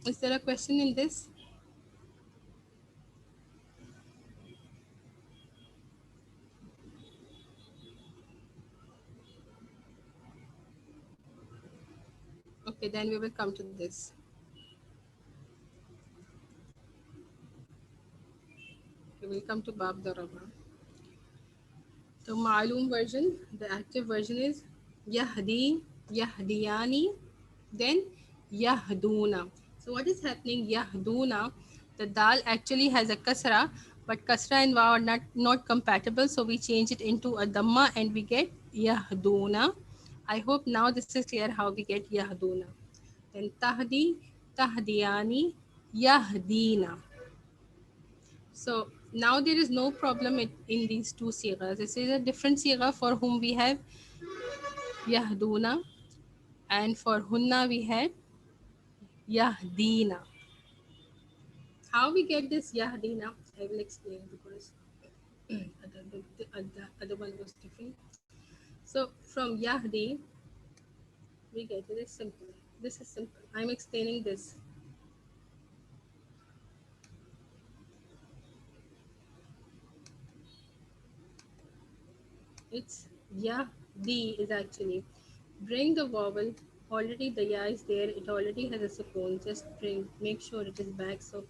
S1: Is there a question in this? Okay, then we will come to this. We will come to Bab Daraba. The Ma'loom version, the active version is Yahdi, Yahdiyani, then Yahduna. So what is happening? Yahduna, the dal actually has a kasra, but kasra and waw are not compatible. So we change it into a dhamma and we get yahduna. I hope now this is clear how we get yahduna. Then tahdi, tahdiyani, yahdina. So now there is no problem in these two sigas. This is a different siga for whom we have yahduna, and for hunna we had yahdina. How we get this yahdina, I will explain because the other one was different. So from yahdi, we get it is simple. This is simple. I'm explaining this. It's yahdi is actually bring the vowel. Already the ya is there. It already has a sukoon. Just make sure it is back. So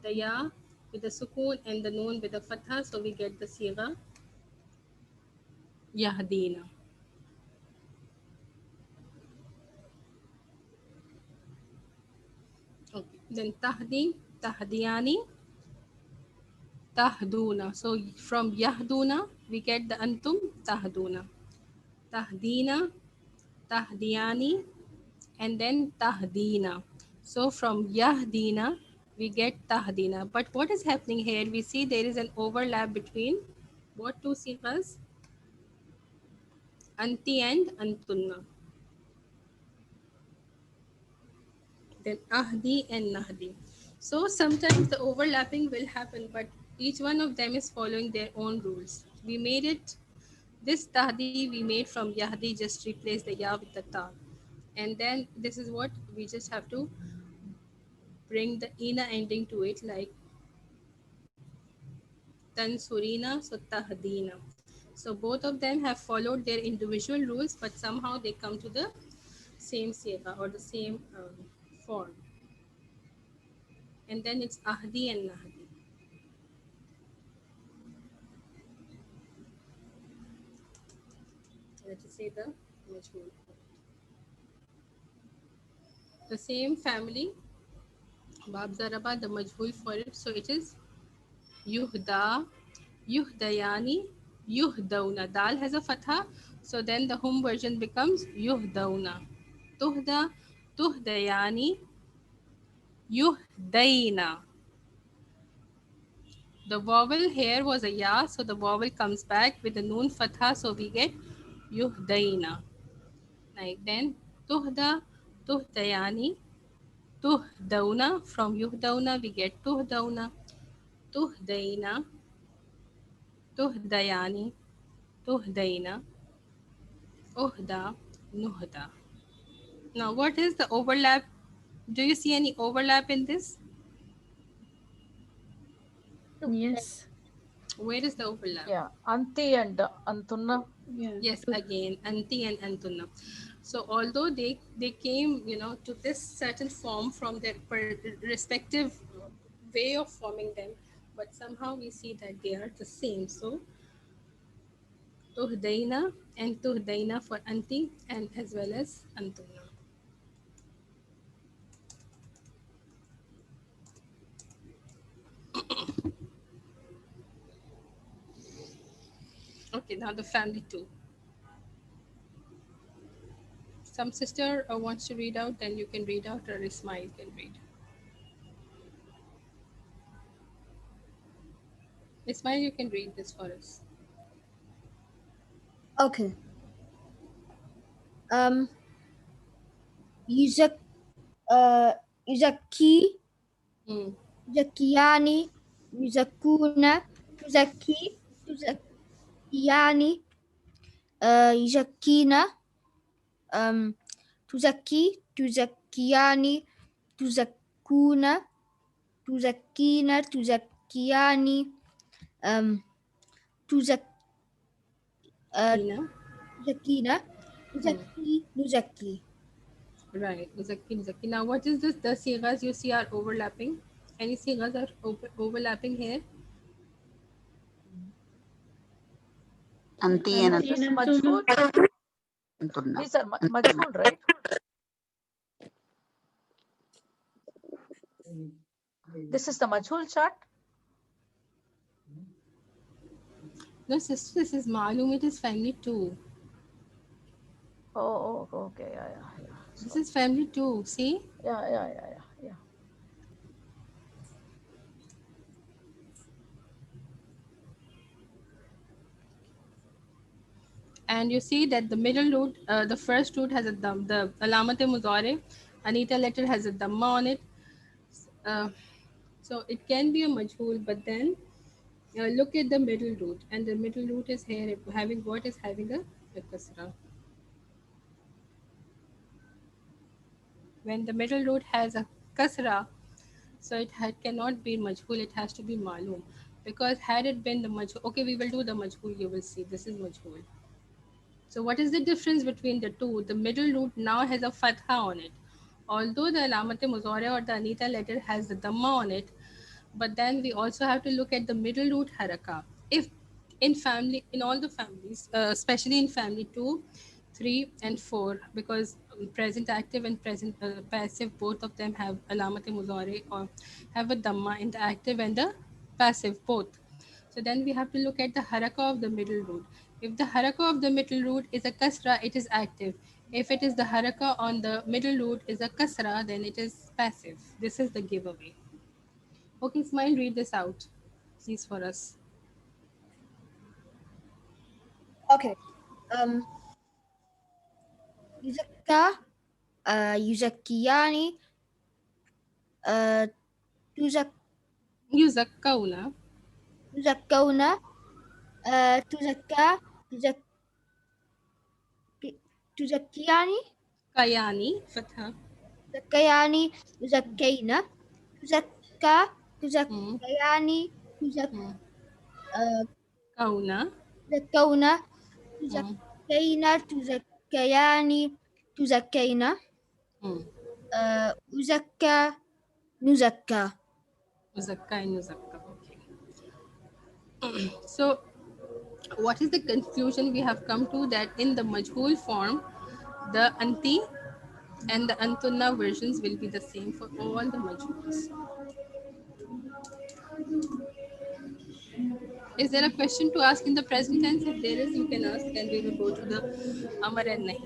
S1: the ya with the sukoon and the noon with the fatha. So we get the siga yahdina. Okay. Then tahdi, tahdiyani, tahduna. So from yahduna we get the antum tahduna. Tahdina, tahdiyani, and then tahdina. So from yahdina we get tahdina. But what is happening here? We see there is an overlap between what two sigas? Anti and antunna. Then ahdi and nahdi. So sometimes the overlapping will happen, but each one of them is following their own rules. We made it, this tahdi we made from yahdi, just replace the ya with the ta. And then this is what we just have to bring the ina ending to it, like tansurina, so tahdina. So both of them have followed their individual rules, but somehow they come to the same siga or the same form. And then it's ahdi and nahdi. Let us say the majhul. The same family, bab zaraba, the majhul for it. So it is yuhda, yuhdayani, yuhdawna. Dal has a fatha, so then the hum version becomes yuhdawna. Tuhda, tuhdayani, yuhdayna. The vowel here was a ya, so the vowel comes back with the noon fatha, so we get yuhdayna. Like then, tuhda, tuhdayani, tuhdawna. From yuhdawna we get tuhdawna, tuhdayna, tuhdayani, tuhdayna, uhda, nuhda. Now, what is the overlap? Do you see any overlap in this?
S6: Yes.
S1: Where is the overlap?
S6: Yeah. Anti and Antunna.
S4: Yeah.
S1: Yes, again, anti and antunna. So although they came, to this certain form from their respective way of forming them, but somehow we see that they are the same. So tuhdaina and tuhdaina for anti and as well as antunna. Okay, now the family two. Some sister wants to read out, then you can read out, or Ismail can read. Ismail, you can read this for us.
S2: Okay. Yuzak, Yuzaki,
S1: Hmm.
S2: Yuzakiyani, Yuzakuna, Yuzaki, Yuzakiyani, Yuzakina, Tuzaki, Tuzakiyani, Tuzakuna, Tuzakina, Tuzakiyani, Tuzak,
S1: Kina.
S2: Tuzakina, Tuzaki, Nuzaki.
S1: Right, Nuzaki, Nuzaki. Now, what is this? The sigas you see are overlapping. Any sigas are overlapping here?
S5: Anti and
S4: Anti and
S6: Majhul.
S5: Antunna.
S6: These are Majhul, right? This is the Majhul chart.
S1: No, sister, this is Malum. It is family two.
S6: Okay. Yeah.
S1: This is family 2. See?
S6: Yeah.
S1: And you see that the middle root, the first root has a dam. The alamat muzare, Anita letter has a dhamma on it. Uh, so it can be a majhul, but then look at the middle root, and the middle root is here having what is having a kasra. When the middle root has a kasra, so it cannot be majhul, it has to be malum. Because had it been the majhul, okay, we will do the majhul, you will see this is majhul. So what is the difference between the two? The middle root now has a fatha on it. Although the alamat muzare or the Anita letter has the dhamma on it, but then we also have to look at the middle root haraka. If in all the families, especially in family 2, 3 and 4, because present active and present passive, both of them have alamat muzare or have a dhamma in the active and the passive both. So then we have to look at the haraka of the middle root. If the haraka of the middle root is a kasra, it is active. If it is the haraka on the middle root is a kasra, then it is passive. This is the giveaway. Okay, Ismail, read this out, please, for us.
S2: Okay. Yuzakka, yuzakkiyani, tuzak,
S1: Yuzakkauna,
S2: tuzakkawna, tuzakka, tuzakkiyani,
S1: Kayani, Fatha,
S2: tuzakkayani, tuzakkayna, tuzakka,
S1: hmm,
S2: tuzakkayani,
S1: hmm, Kauna,
S2: tuzakkawna,
S1: hmm,
S2: tuzakkayna, tuzakkayani, tuzakkayna,
S1: hmm.
S2: uzakka, nuzakka.
S1: Uzakka and Uzakka. Okay. So, what is the conclusion we have come to? That in the majhul form, the anti and the antunna versions will be the same for all the majhuls. Is there a question to ask in the present tense? If there is, you can ask, and we will go to the amar and nahi.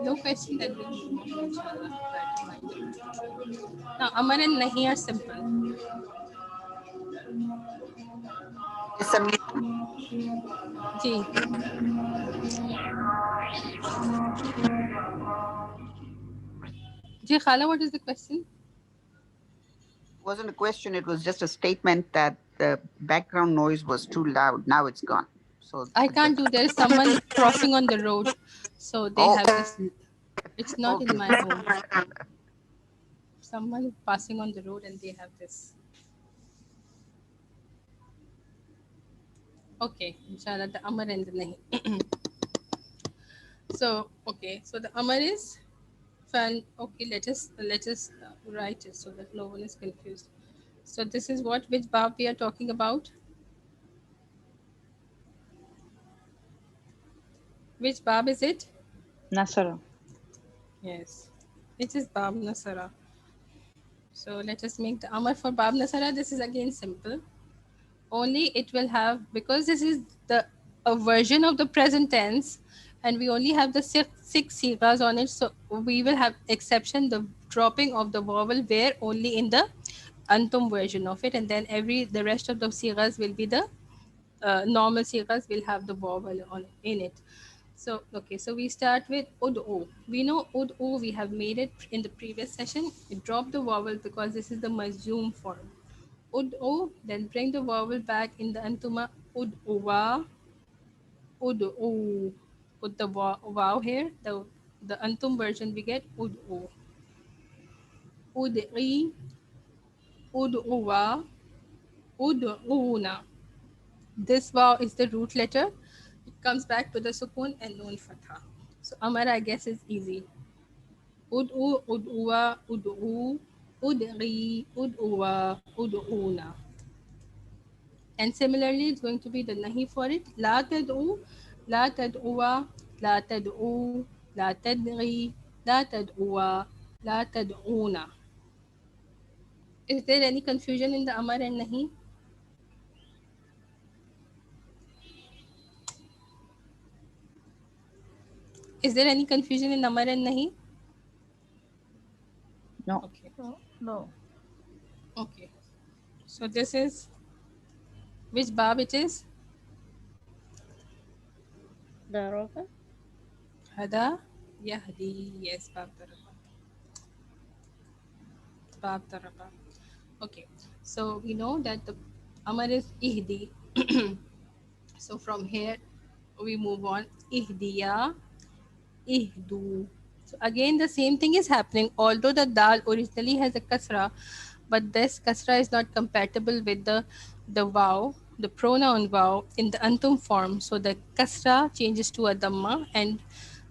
S1: No question, that will move on, inshallah. Try to find it. Now, amar and nahi are simple.
S5: Samia,
S1: Ji. Ji Khala, what is the question?
S5: wasn't a question, it was just a statement that the background noise was too loud. Now it's gone. So
S1: I can't do. There is someone crossing on the road, so they
S5: oh,
S1: have this. It's not in
S5: okay.
S1: my home. Someone passing on the road, and they have this. Okay, inshallah, the amar and the nahi. So okay, so the amar is fan. Okay, let us write it so that no one is confused. So this is which bab we are talking about? Which bab is it?
S7: Nasara.
S1: Yes, it is bab nasara. So let us make the amar for bab nasara. This is again simple. Only it will have, because this is the a version of the present tense, and we only have the six sigas on it, so we will have exception the dropping of the vowel where only in the antum version of it, and then the rest of the sigas will be the normal sigas will have the vowel in it. So okay, so we start with ud'u. We know ud'u, we have made it in the previous session. We drop the vowel because this is the mazum form. Ud'u, then bring the vowel back in the antuma. Ud'uwa, ud'u. Put the wow here. The antum version we get ud'u. Ud'i, ud'uwa, ud'una. This wow is the root letter. It comes back to the sukun and nun fatha. So Amar, I guess, is easy. Ud'u, ud'uwa, ud'u, ud'i, ud'uwa, ud'una. And similarly, it's going to be the nahi for it. La tad'u, la tad'uwa, la tad'u, la tad'i, la tad'uwa, La tad'una. Is there any confusion in the amar and nahi? Is there any confusion in amar and nahi?
S6: No.
S1: Okay.
S6: No.
S1: Okay. So this is which bab it is?
S6: Daraba.
S1: Hada Yahdi. Yes, bab daraba. Bab daraba. Okay. So we know that the amar is ihdi. So from here we move on. Ihdiya, ihdu. So again the same thing is happening. Although the dal originally has a kasra, but this kasra is not compatible with the vav, the pronoun vav in the antum form. So the kasra changes to a dhamma, and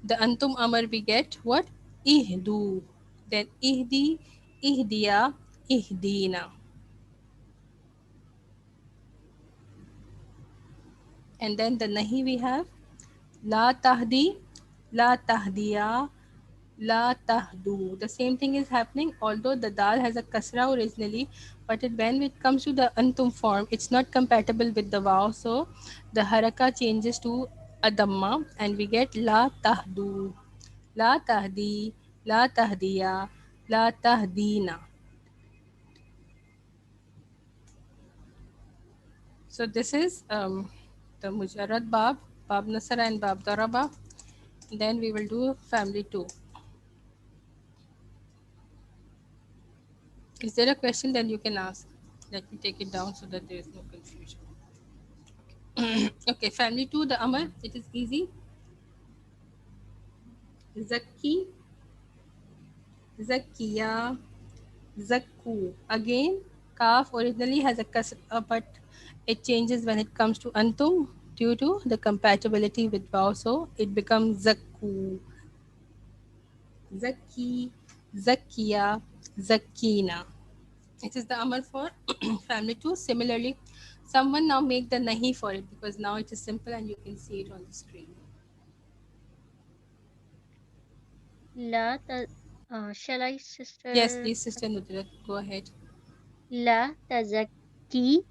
S1: the antum amar we get what? Ihdu. Then ihdi, ihdiya, ihdina. And then the nahi we have la tahdi, la tahdiya, la tahdu. The same thing is happening, although the dal has a kasra originally, but when it comes to the antum form, it's not compatible with the vav. So the haraka changes to a dhamma, and we get la tahdu, la tahdi, la tahdiya, la tahdina. So this is the mujarrad bab, bab nasara and bab daraba. Then we will do family 2. Is there a question? Then you can ask. Let me take it down so that there is no confusion. Okay, family 2, the amar, it is easy. Zakki, Zakkiya, Zakku. Again, kaf originally has a kasra, but it changes when it comes to antum due to the compatibility with vav. So it becomes Zakku, Zakki, Zakkiya, Zakkina. It is the amar for family 2. Similarly, someone now make the nahi for it, because now it is simple and you can see it on the screen.
S7: La shall I, sister?
S1: Yes, please, Sister Nudrat, go ahead.
S7: La tazakki,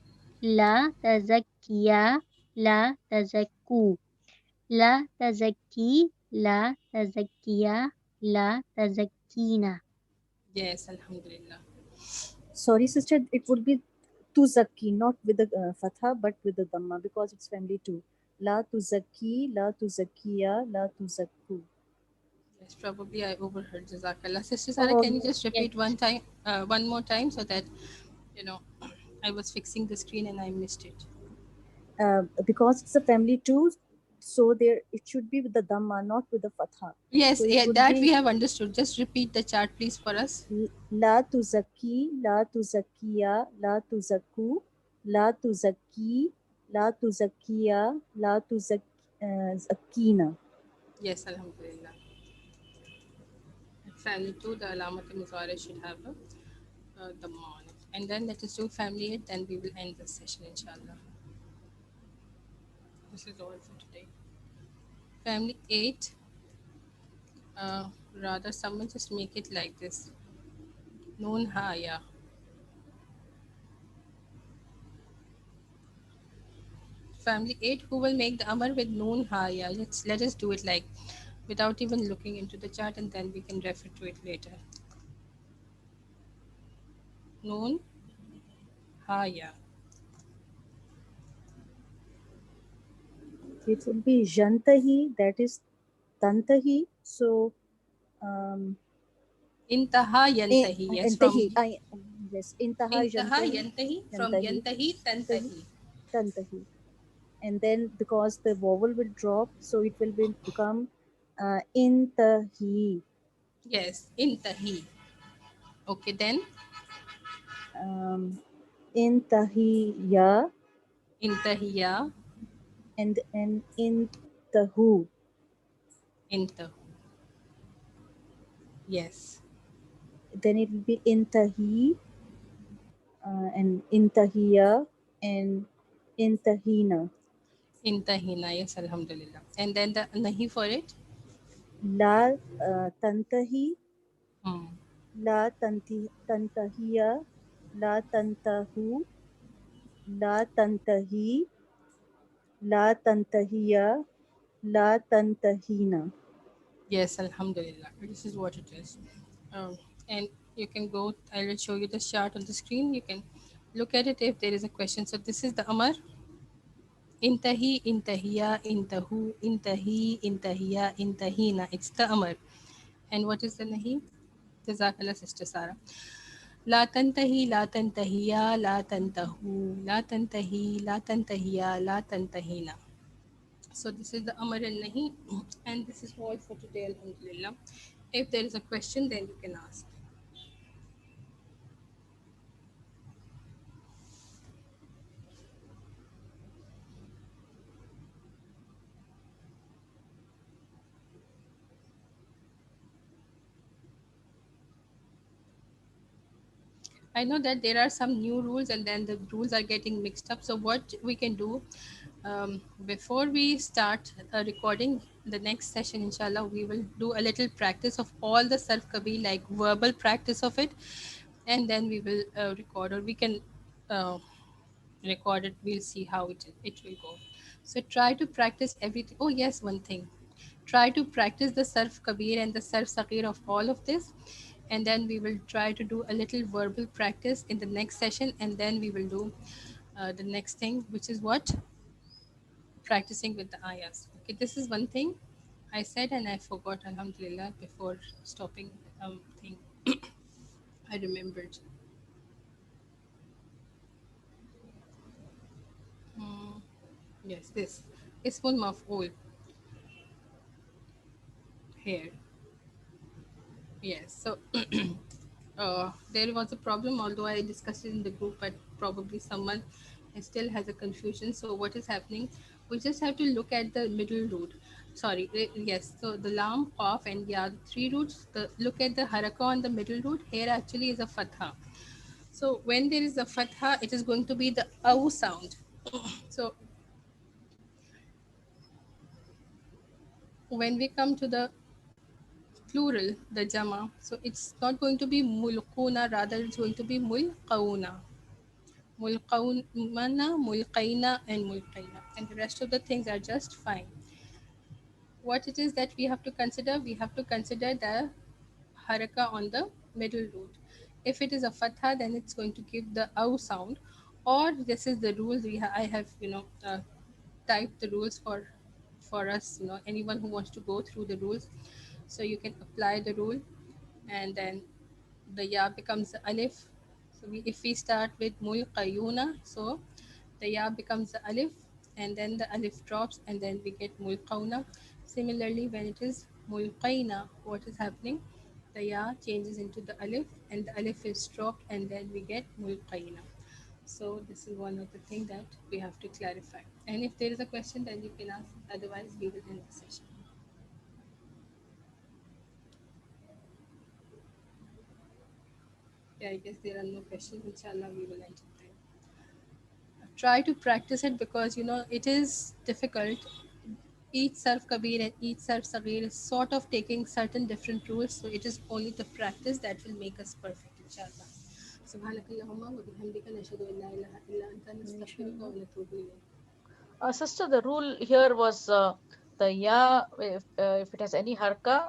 S7: la tazakkiya, la tazakku. La tazakki, la tazakkiya, la tazakkina.
S1: Yes, Alhamdulillah.
S3: Sorry, sister, it would be tuzakki, not with the fatha, but with the dhamma, because it's family 2. La tuzakki, la tuzakkiya, la tuzakku.
S1: Yes, probably I overheard. Jazakallah. Sister Sarah, can you just
S7: Yes.
S1: repeat one more time, so that, you know, I was fixing the screen and I missed it.
S3: Because it's a family 2, so there it should be with the dhamma, not with the fatha.
S1: Yes,
S3: So it
S1: yeah,
S3: would
S1: that
S3: be
S1: we have understood. Just repeat the chart, please, for us.
S3: La tuzakki, la tuzakkiya, la tuzakku, la tuzakki, la tuzakkiya, la tuzakkina.
S1: Yes, Alhamdulillah. Family 2, the alamat al should have the on it. And then let us do family 8, then we will end the session, inshallah. This is all for today. Family 8, rather someone just make it like this. Noon haya. Family 8, who will make the amar with noon haya? Let us do it like without even looking into the chart, and then we can refer to it later. Noon haya.
S3: It would be jantahi, that is tantahi. So
S1: Intaha yantahi. Yes, from
S3: yes, intaha
S1: intaha
S3: jantahi,
S1: yantahi, from yantahi tantahi.
S3: tantahi. And then because the vowel will drop, so it will become intahi.
S1: Yes, intahi. Okay, then
S3: Intahiya,
S1: intahiya,
S3: and intahu.
S1: intahu. Yes,
S3: Then it will be intahi, and intahiya, and intahina.
S1: intahina. Yes, alhamdulillah. And then the nahi for it.
S3: La tantahi,
S1: Hmm.
S3: لا تنتهي لا تنتهوا لا تنتهي لا تنتهي لا تنتهين.
S1: Yes, Alhamdulillah. This is what it is. And you can go, I will show you the chart on the screen. You can look at it if there is a question. So this is the Amar. Intahi, intahiya, intahu, intahi, intahiya, intahina. It's the Amar. And what is the Nahi? Jazakallah, Sister Sarah. La tantahi, la tantahiya, la tantahu, la tantahi, la tantahiya, la tantahina. So this is the Amar and Nahi, and this is all for today, Alhamdulillah. If there is a question, then you can ask. I know that there are some new rules and then the rules are getting mixed up. So what we can do, before we start recording the next session, inshallah, we will do a little practice of all the Sarf Kabir, like verbal practice of it, and then we will record, or we can uh, record it. We'll see how it will go. So try to practice everything. Oh yes, one thing. Try to practice the Sarf Kabir and the Sarf Saghir of all of this, and then we will try to do a little verbal practice in the next session, and then we will do the next thing, which is what? Practicing with the ayahs. Okay, this is one thing I said and I forgot, Alhamdulillah, before stopping thing. I remembered. Hmm, yes, this. Ismul Maf'ul here. Yes, so there was a problem, although I discussed it in the group, but probably someone still has a confusion. So what is happening? We just have to look at the middle root. Sorry, yes. So the lam, qaf, and ya, the three roots. Look at the haraka on the middle root. Here actually is a fatha. So when there is a fatha, it is going to be the au sound. So when we come to the plural, the jama, so it's not going to be mulquna, rather it's going to be mulqauna. Mulqauna, mulqaina, and mulqaina. And the rest of the things are just fine. What it is that we have to consider? We have to consider the haraka on the middle root. If it is a fatha, then it's going to give the au sound. Or this is the rules I have, typed the rules for us. Anyone who wants to go through the rules, so you can apply the rule, and then the ya becomes the alif. So if we start with mulqayuna, so the ya becomes the alif, and then the alif drops, and then we get mulqauna. Similarly, when it is mulqaina, what is happening? The ya changes into the alif, and the alif is dropped, and then we get mulqaina. So this is one of the things that we have to clarify. And if there is a question, then you can ask. Otherwise, we will end the session. Yeah, I guess there are no questions. Inshallah, we will end it there. Try to practice it, because it is difficult. Each Sarf Kabir and each Sarf Saghir is sort of taking certain different rules, so it is only the practice that will make us perfect, inshallah. Subhanakallahumma wa bihamdika nashhadu an la ilaha illa anta nastaghfiruka wa natubu ilayk.
S6: Sister, the rule here was the ya, if it has any harka,